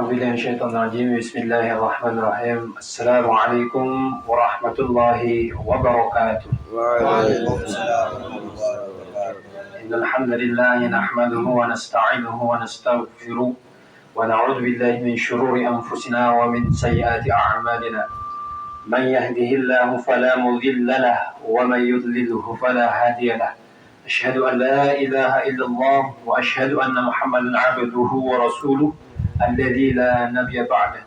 أعوذ بالله من الشيطان الرجيم بسم الله الرحمن الرحيم السلام عليكم ورحمة الله وبركاته. وعليكم السلام ورحمة الله وبركاته. إن الحمد لله نحمده ونستعينه ونستغفره ونعوذ بالله من شرور أنفسنا ومن سيئات أعمالنا. من يهده الله فلا مضل له ومن يضلله فلا هادي له. أشهد أن لا إله إلا الله وأشهد أن محمدا عبده ورسوله الذي لا نبي بعده.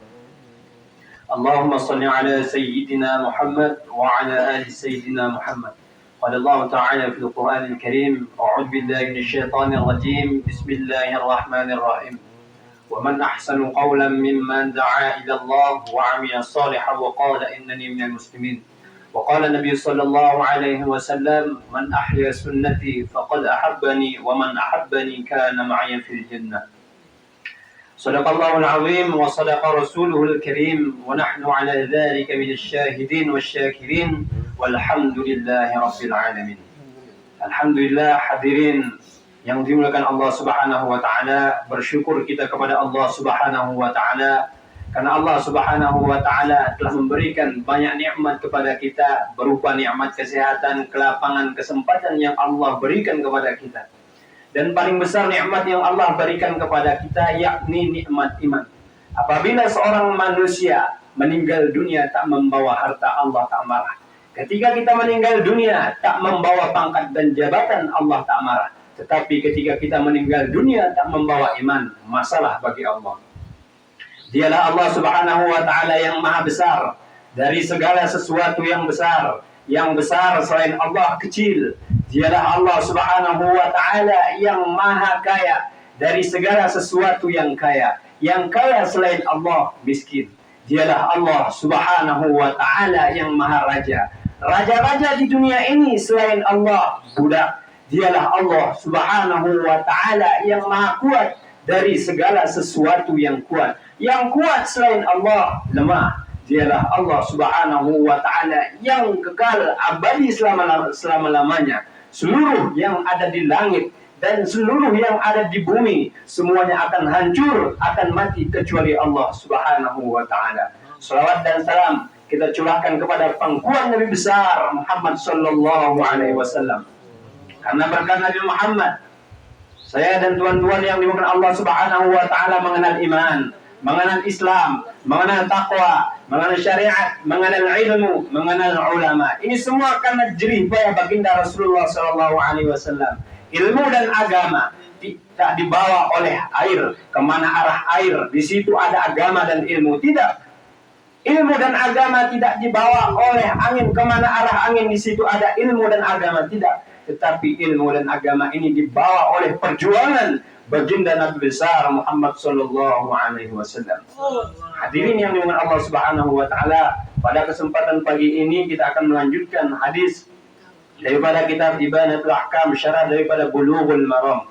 اللهم صل على سيدنا محمد وعلى آل سيدنا محمد. قال الله تعالى في القرآن الكريم أعوذ بالله من الشيطان الرجيم بسم الله الرحمن الرحيم. ومن أحسن قولا ممن دعا إلى الله وعمل صالحا وقال إنني من المسلمين. وقال النبي صلى الله عليه وسلم من أحيا سنتي فقد أحبني ومن أحبني كان معي في الجنة. صدق الله العظيم وصدق رسوله الكريم ونحن على ذلك من الشاهدين والشاكرين والحمد لله رب العالمين. Alhamdulillah hadirin yang dimuliakan Allah Subhanahu wa taala, bersyukur kita kepada Allah Subhanahu wa taala karena Allah Subhanahu wa taala telah memberikan banyak nikmat kepada kita berupa nikmat kesehatan, kelapangan, kesempatan yang Allah berikan kepada kita. Dan paling besar nikmat yang Allah berikan kepada kita yakni nikmat iman. Apabila seorang manusia meninggal dunia tak membawa harta, Allah tak marah. Ketika kita meninggal dunia tak membawa pangkat dan jabatan, Allah tak marah. Tetapi ketika kita meninggal dunia tak membawa iman, masalah bagi Allah. Dialah Allah Subhanahu wa taala yang maha besar dari segala sesuatu yang besar. Yang besar selain Allah kecil. Dialah Allah Subhanahu wa taala yang maha kaya dari segala sesuatu yang kaya. Yang kaya selain Allah miskin. Dialah Allah Subhanahu wa taala yang maha raja. Raja-raja di dunia ini selain Allah budak. Dialah Allah Subhanahu wa taala yang maha kuat dari segala sesuatu yang kuat. Yang kuat selain Allah lemah. Dialah Allah Subhanahu wa taala yang kekal abadi selama-lamanya. Seluruh yang ada di langit dan seluruh yang ada di bumi semuanya akan hancur, akan mati kecuali Allah Subhanahu wa taala. Salawat dan salam kita curahkan kepada pangkuan Nabi besar Muhammad sallallahu alaihi wasallam. Karena berkat Nabi Muhammad, saya dan tuan-tuan yang dimuliakan Allah Subhanahu wa taala mengenal iman, mengenal Islam, mengenal takwa, mengenal syariat, mengenal ilmu, mengenal ulama. Ini semua karena jerih payah baginda Rasulullah sallallahu alaihi wasallam. Ilmu dan agama tidak dibawa oleh air. Kemana arah air, di situ ada agama dan ilmu. Tidak. Ilmu dan agama tidak dibawa oleh angin. Kemana arah angin, di situ ada ilmu dan agama. Tidak. Tetapi ilmu dan agama ini dibawa oleh perjuangan baginda Nabi besar Muhammad sallallahu alaihi wasallam. Hadirin yang dimuliakan Allah Subhanahu wa taala, pada kesempatan pagi ini kita akan melanjutkan hadis daripada kitab Ibanatul Ahkam, syarah daripada Bulughul Maram.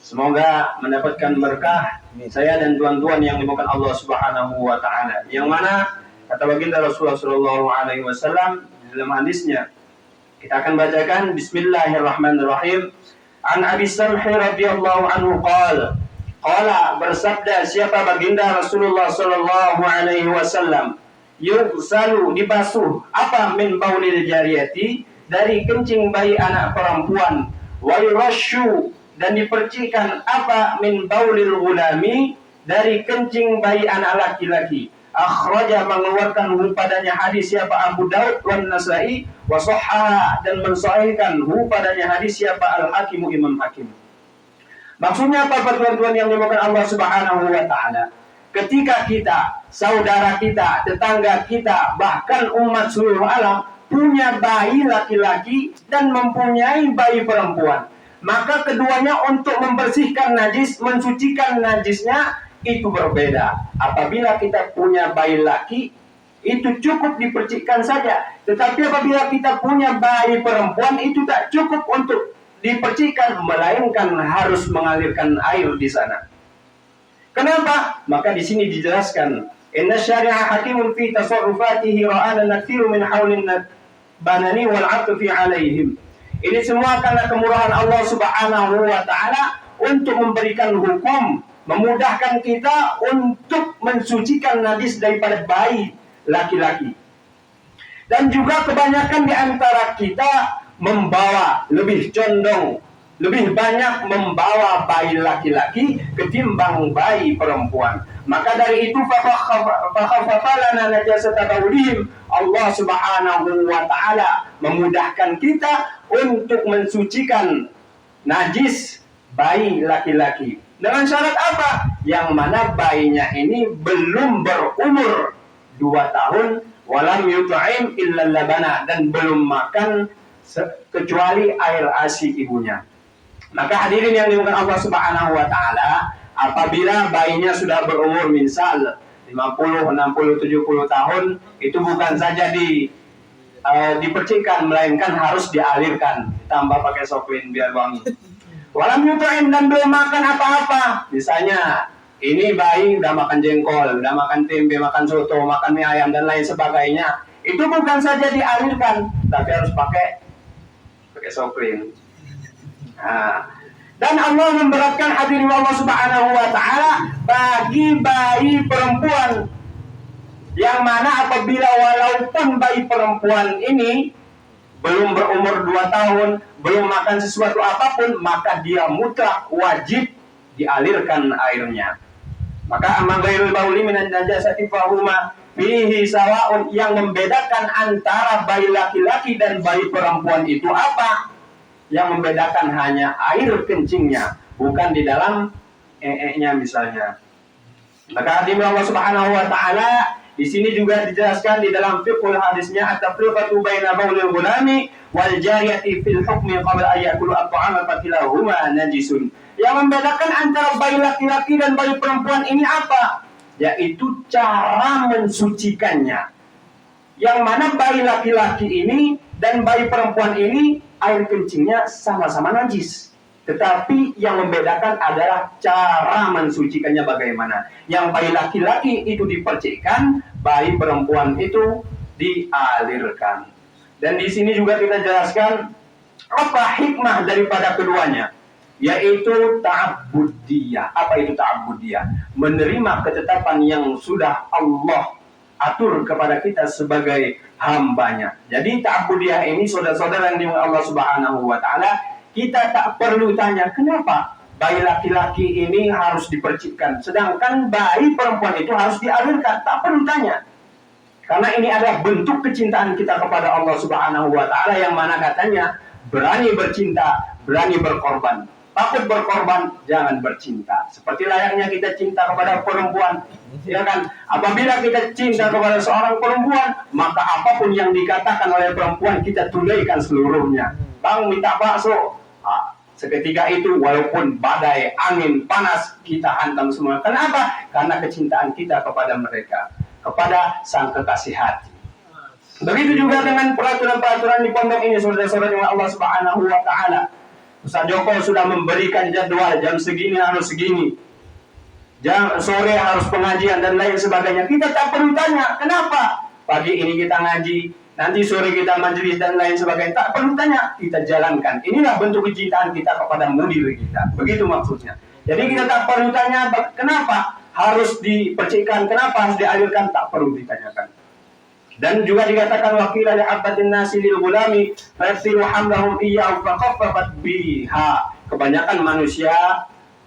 Semoga mendapatkan berkah saya dan tuan-tuan yang dimuliakan Allah Subhanahu wa taala. Yang mana kata baginda Rasulullah sallallahu alaihi wasallam dalam hadisnya, kita akan bacakan bismillahirrahmanirrahim. An Abi Samhi radhiyallahu anhu qala bersabda siapa baginda Rasulullah sallallahu alaihi wasallam, yughsalu dibasuh apa min baulil jariyati dari kencing bayi anak perempuan, wa yurashu dan dipercikan apa min baulil gulami dari kencing bayi anak laki-laki. Akhraja mengeluarkan padanya hadis siapa Abu Daud wan Nasa'i wa sahhaha dan mensahihkan padanya hadis siapa Al-Hakim Imam Hakim. Maksudnya apa tuan-tuan yang dimaksud Allah Subhanahu wa taala? Ketika kita, saudara kita, tetangga kita, bahkan umat seluruh alam punya bayi laki-laki dan mempunyai bayi perempuan, maka keduanya untuk membersihkan najis, mensucikan najisnya itu berbeda. Apabila kita punya bayi laki, itu cukup dipercikkan saja. Tetapi apabila kita punya bayi perempuan, itu tak cukup untuk dipercikkan, melainkan harus mengalirkan air di sana. Kenapa? Maka di sini dijelaskan, inna syari'a hakimun fi tasarrufatihi ra'ana nakthiru min hawlin banani wal 'atfi 'alaihim. Ini semua karena kemurahan Allah Subhanahu wa taala untuk memberikan hukum memudahkan kita untuk mensucikan najis daripada bayi laki-laki. Dan juga kebanyakan di antara kita membawa, lebih condong, lebih banyak membawa bayi laki-laki ketimbang bayi perempuan. Maka dari itu fakhafafalana najasata baulihim, Allah Subhanahu wa taala memudahkan kita untuk mensucikan najis bayi laki-laki. Dengan syarat apa? Yang mana bayinya ini belum berumur 2 tahun, walam yut'im illa labana, dan belum makan kecuali air ASI ibunya. Maka hadirin yang dimuliakan Allah Subhanahu wa taala, apabila bayinya sudah berumur misal 50, 60, 70 tahun, itu bukan saja dipercikkan, melainkan harus dialirkan, ditambah pakai sopin biar wangi. Walam yut'im, dan belum makan apa-apa. Misalnya ini bayi udah makan jengkol, udah makan tempe, makan soto, makan mie ayam dan lain sebagainya. Itu bukan saja dialirkan, tapi harus pakai sopin. Nah, dan Allah memberatkan hadirin Allah Subhanahu wa taala bagi bayi perempuan, yang mana apabila walaupun bayi perempuan ini belum berumur 2 tahun, belum makan sesuatu apapun, maka dia mutlak wajib dialirkan airnya. Maka amagairul bauli minan najasati fahuma fihi sawaun, yang membedakan antara bayi laki-laki dan bayi perempuan itu apa? Yang membedakan hanya air kencingnya, bukan di dalam nya misalnya. Maka hadirin Allah Subhanahu wa taala, di sini juga dijelaskan di dalam fiqhul hadisnya, at-tafriqatu baina baulil gulami wal jariyati fil hukmi qabla ayakulu at-ta'ama fakilahuma najisun. Yang membedakan antara bayi laki-laki dan bayi perempuan ini apa? Yaitu cara mensucikannya. Yang mana bayi laki-laki ini dan bayi perempuan ini air kencingnya sama-sama najis, tetapi yang membedakan adalah cara mensucikannya bagaimana. Yang bayi laki-laki itu dipercikkan, bayi perempuan itu dialirkan. Dan di sini juga kita jelaskan apa hikmah daripada keduanya, yaitu ta'abbudiyah. Apa itu ta'abbudiyah? Menerima ketetapan yang sudah Allah atur kepada kita sebagai hambanya. Jadi ta'abbudiyah ini, saudara-saudara yang dimuliakan Allah Subhanahu wa taala, kita tak perlu tanya kenapa bayi laki-laki ini harus dipercikkan, sedangkan bayi perempuan itu harus dialirkan. Tak perlu tanya. Karena ini adalah bentuk kecintaan kita kepada Allah Subhanahu wa taala, yang mana katanya berani bercinta, berani berkorban. Takut berkorban, jangan bercinta. Seperti layaknya kita cinta kepada perempuan, ya kan? Apabila kita cinta kepada seorang perempuan, maka apapun yang dikatakan oleh perempuan kita tunaikan seluruhnya. Bang minta bakso, seketika itu walaupun badai, angin, panas, kita hantam semua. Kenapa? Karena kecintaan kita kepada mereka, kepada sang kekasih hati. Begitu juga dengan peraturan-peraturan di pondok ini, saudara-saudara yang Allah Subhanahu wa taala. Ustaz Joko sudah memberikan jadwal, jam segini harus segini, jam sore harus pengajian dan lain sebagainya. Kita tak perlu tanya kenapa pagi ini kita ngaji, nanti sore kita majelis dan lain sebagainya. Tak perlu tanya, kita jalankan. Inilah bentuk kecintaan kita kepada mudir kita. Begitu maksudnya. Jadi kita tak perlu tanya kenapa harus dipercikkan, kenapa harus dialirkan, tak perlu ditanyakan. Dan juga dikatakan wakila li abbatin nasi lil gulami fasiru hamlahum iyyahu faqaffafat biha. Kebanyakan manusia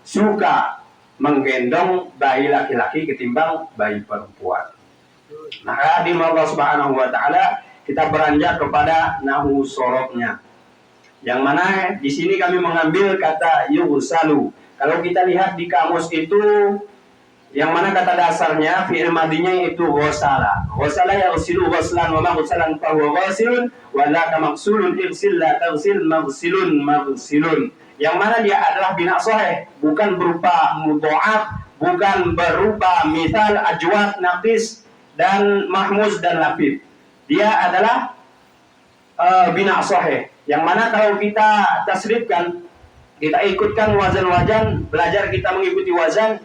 suka menggendong bayi laki-laki ketimbang bayi perempuan. Maka di Allah Subhanahu wa taala kita beranjak kepada nahu sorobnya, yang mana di sini kami mengambil kata yusalu. Kalau kita lihat di kamus itu, yang mana kata dasarnya fi'il madinya itu ghasala. Ghasala yaghsilu ghaslan wa maghsalan fa huwa ghasilun wa la maghsulun ighsil la taghsil maghsilun maghsilun. Yang mana dia adalah bina sahih, bukan berupa mudha'af, bukan berupa mithal, ajwad, naqis dan mahmuz dan lafif. Dia adalah bina sahih, yang mana kalau kita tasrifkan, kita ikutkan wazan-wazan, belajar kita mengikuti wazan,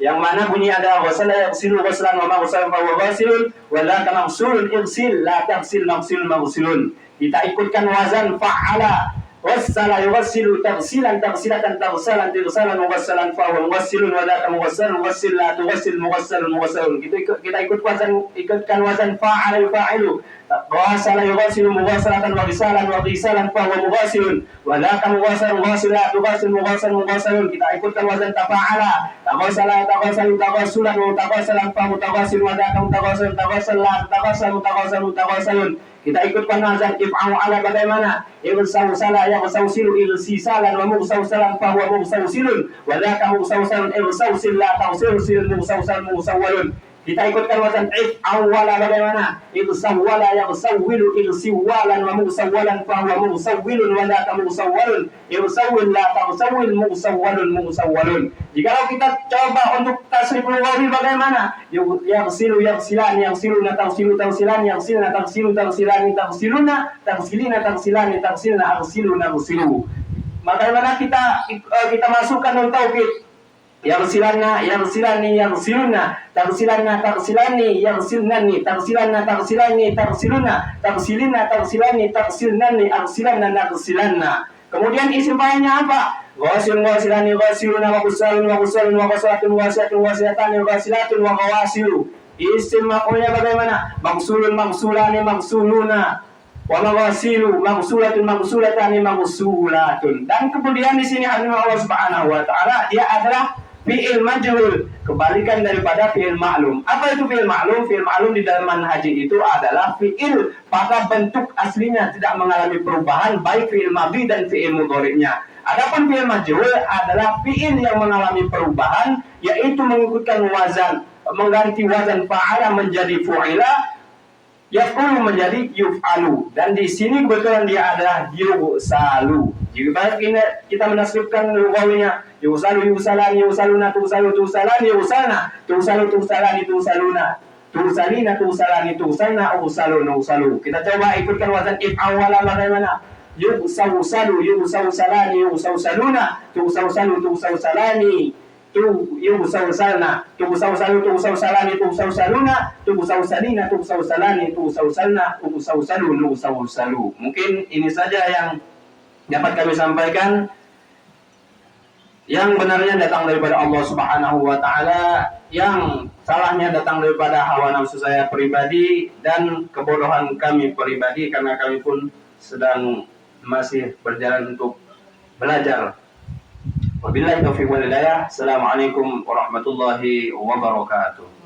yang mana bunyi ada ghasala yaghsilu ghaslan wa maghsalan fa huwa ghasilun wa la maghsulun ighsil la taghsil maghsilun maghsilun. Kita ikutkan wazan fa'ala, ghassala yughassilu taghsilan taghsilatan taghsalan taghsalan mughassalan fa huwa mughassilun wa dzaka mughassalun mughassil la tughassil mughassalun mughassalun. Kita ikutkan wazan fa'ala yufa'ilu. Ghassala yughassilu mughassalatan wa ghisalan wa ghisalan fa huwa mughassilun wa dzaka mughassalun mughassil la tughassil mughassil mughassalun. Kita ikutkan wazan tafa'ala. Taghassala taghassalu taghassulan wa taghassalan fa mutaghassil wa dzaka mutaghassil taghassal la taghassal mutaghassil mutaghassilun. Kita ikutkan wazan if'alu ala bagaimana? Irsawsala yaghsawsilu irsisalan wa mughsawsalan fa huwa mughsawsilun wa dzaka mughsawsalun irsawsil la tawsilsil mughsawsal mughsawwalun. Kita ikutkan wazan if'awala bagaimana? Irsawwala yaghsawwilu irsiwalan wa mughsawwalan fa huwa mughsawwilun wa dzaka mughsawwalun irsawwil la tawsawwil mughsawwalun mughsawwalun. Jikalau kita coba untuk tasrif lughawi bagaimana? Yaghsilu yaghsilani yaghsiluna tawsilu tawsilani yaghsilna tawsilu tawsilani tawsiluna tawsilina tawsilani tawsilna aghsiluna aghsilu. Bagaimana kita masukkan nun tauhid? Yaghsilanna yaghsilani yaghsiluna taghsilanna taghsilani yaghsilnani taghsilanna taghsilani taghsiluna taghsilina taghsilani taghsilnani aghsilanna naghsilanna. Kemudian isim fa'ilnya apa? Ghasilun ghasilani ghasiluna wa ghasalun wa ghasalun wa ghasalatun wa ghasalatun wa ghasalatani wa ghasilatun wa ghawasilu. Isim maf'ulnya bagaimana? Maghsulun maghsulani maghsuluna wa maghasilu maghsulatun maghsulatani maghsulatun. Dan kemudian di sini Allah Subhanahu wa taala dia adalah fi'il majhul, kebalikan daripada fi'il ma'lum. Apa itu fi'il ma'lum? Fi'il ma'lum di dalam manhaj itu adalah fi'il pada bentuk aslinya tidak mengalami perubahan, baik fi'il madhi dan fi'il mudhari'nya. Adapun fi'il majhul adalah fi'il yang mengalami perubahan, yaitu mengikutkan wazan, mengganti wazan fa'ala menjadi fu'ila, yaf'ulu menjadi yuf'alu. Dan di sini kebetulan dia adalah yusalu. Jika kita menasrifkan lugawinya yusalu yusalan yusaluna tusalu tusalan yusalna tusalu tusalani tusaluna tusalina tusalani tusalna usaluna usalu. Kita coba ikutkan wazan if'awala bagaimana? Yusawsalu yusawsalani yusawsaluna tusawsalu tusawsalani yusawsalna tusawsalu tusawsalani tusawsaluna tusawsalina tusawsalani tusawsalna usawsalun usawsalu. Mungkin ini saja yang dapat kami sampaikan. Yang benarnya datang daripada Allah Subhanahu wa taala, yang salahnya datang daripada hawa nafsu saya pribadi dan kebodohan kami pribadi, karena kami pun sedang masih berjalan untuk belajar. Wabillahi taufiq wal hidayah. Assalamualaikum warahmatullahi wabarakatuh.